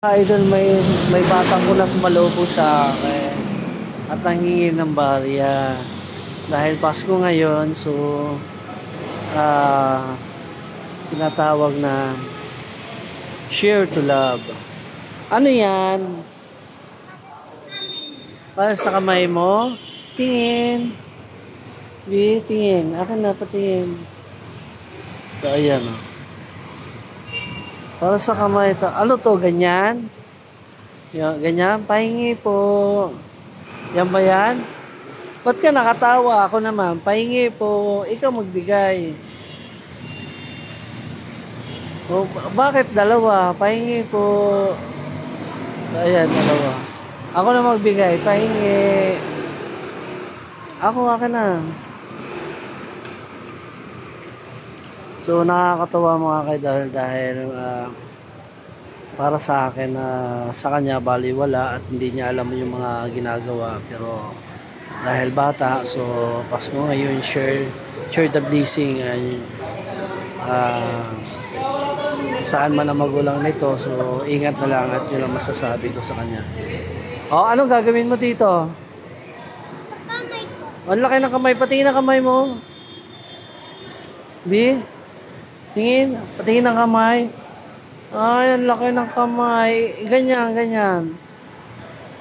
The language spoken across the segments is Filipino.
Idol, may batang kulas malubog sa akin at nanghingi ng barya. Dahil Pasko ngayon, so ah tinatawag na share to love. Ano yan? Para sa kamay mo? Tingin. Tingin. Akin na, patingin. So, ayan o. Para sa kamay ito. Ano to? Ganyan? Yan, ganyan? Pahingi po. Yan ba yan? Ba't ka nakatawa? Ako naman. Pahingi po. Ikaw magbigay. O, bakit dalawa? Pahingi po. So, ayan, dalawa. Ako na magbigay. Pahingi. Ako na. So, nakakatawa mga kaidol dahil para sa akin sa kanya baliwala at hindi niya alam yung mga ginagawa. Pero dahil bata, so Pasko ngayon, share the blessing. Saan man ang magulang nito, so ingat na lang at yun lang masasabi ko sa kanya. O, anong gagawin mo dito? Ang laki ng kamay, patingin ang kamay mo. B? Tingin, patingin ang kamay. Ay, ang laki ng kamay. Ganyan.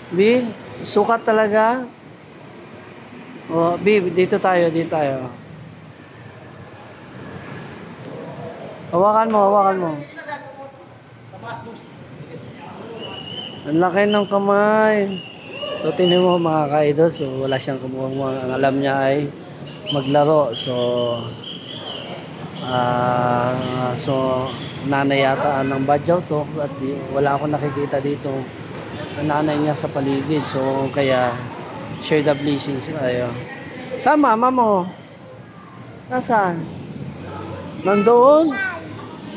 B, sukat talaga. O, B, dito tayo. Hawakan mo. Ang laki ng kamay. So, tingnan mo mga ka-idol. So, wala siyang kumuha. Ang alam niya ay maglaro. So, nanay yata ng badyaw to. At wala akong nakikita dito. Nanay niya sa paligid. So, kaya share the blessings tayo. Saan mama mo? Nasaan? Nandoon?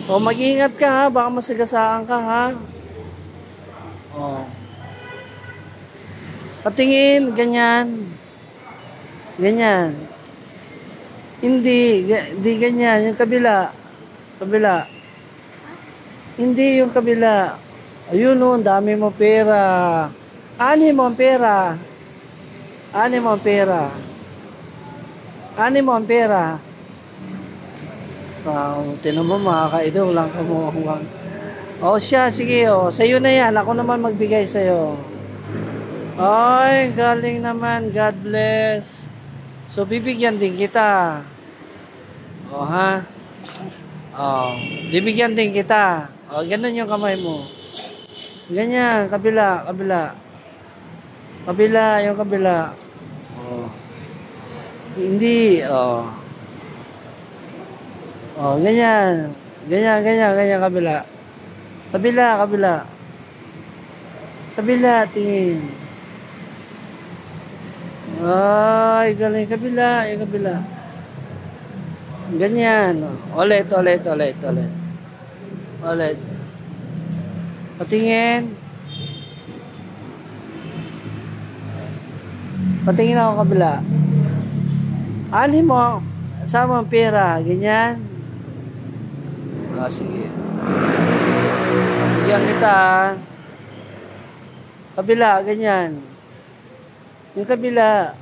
O, mag-ingat ka ha. Baka masigasaan ka ha. O. Patingin, ganyan. Hindi ganyan. Yung kabila. Hindi yung kabila. Ayun o, dami mo pera. Ani mo ang pera. Tinan mo mga ka-idol, walang kamuha. O siya, sige o. Sa'yo na yan. Ako naman magbigay sa'yo. Ay, galing naman. God bless. So, bibigyan din kita. O, ha? O, bibigyan din kita. O, ganun yung kamay mo. Ganyan, kabila. Yung kabila. O. Hindi, o. O, ganyan. Ganyan, kabila. Kabila, tingin. Ay, galing. Kabila. Ganyan. Ulit. Patingin ako kabila. Ani mo. Sama ang pera. Ganyan. Sige. Bigyan kita. Kabila, ganyan. Yung kabila.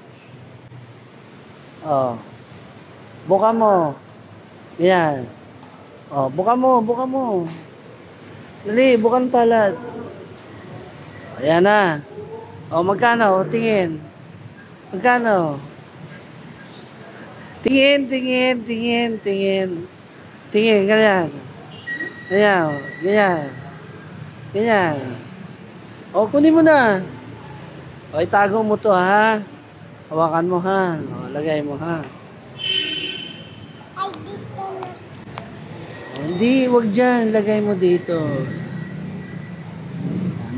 Oh. Buka mo. Yan. Oh, buka mo. Dali, bukan palad. Ayan na. Oh, magkano? Tingin. Magkano? Tingin. Tingin, ganyan. Ganyan. Oh, kunin mo na. O, itago mo to ha. Hawakan mo ha. O, lagay mo ha. O, hindi, wag dyan. Lagay mo dito.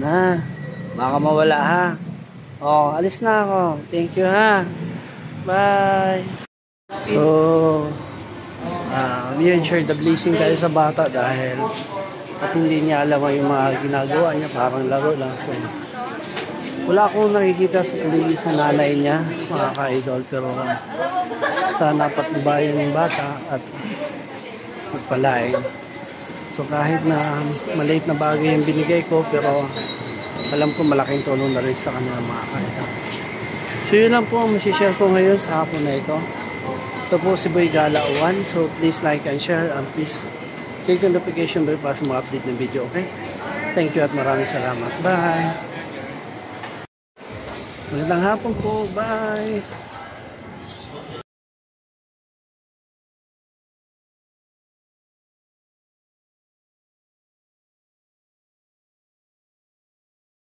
Na. Baka mawala ha. O, alis na ako. Thank you ha. Bye. So, yun, share the blessing tayo sa bata dahil at hindi niya alam yung mga ginagawa niya. Parang laro lang. So, wala akong nakikita sa paligid sa nanay niya, mga ka-idol, pero sana patnubayan yung bata at magpalain. So kahit na maliit na bagay yung binigay ko, pero alam ko malaking tulong na rin sa kanila mga ka-idol. So yun lang po ang masishare ko ngayon sa hapon na ito. Ito po si Boy Gala 1. So please like and share and please click the notification bell para sa mga update ng video. Okay? Thank you at maraming salamat. Bye! Magandang hapon po. Bye!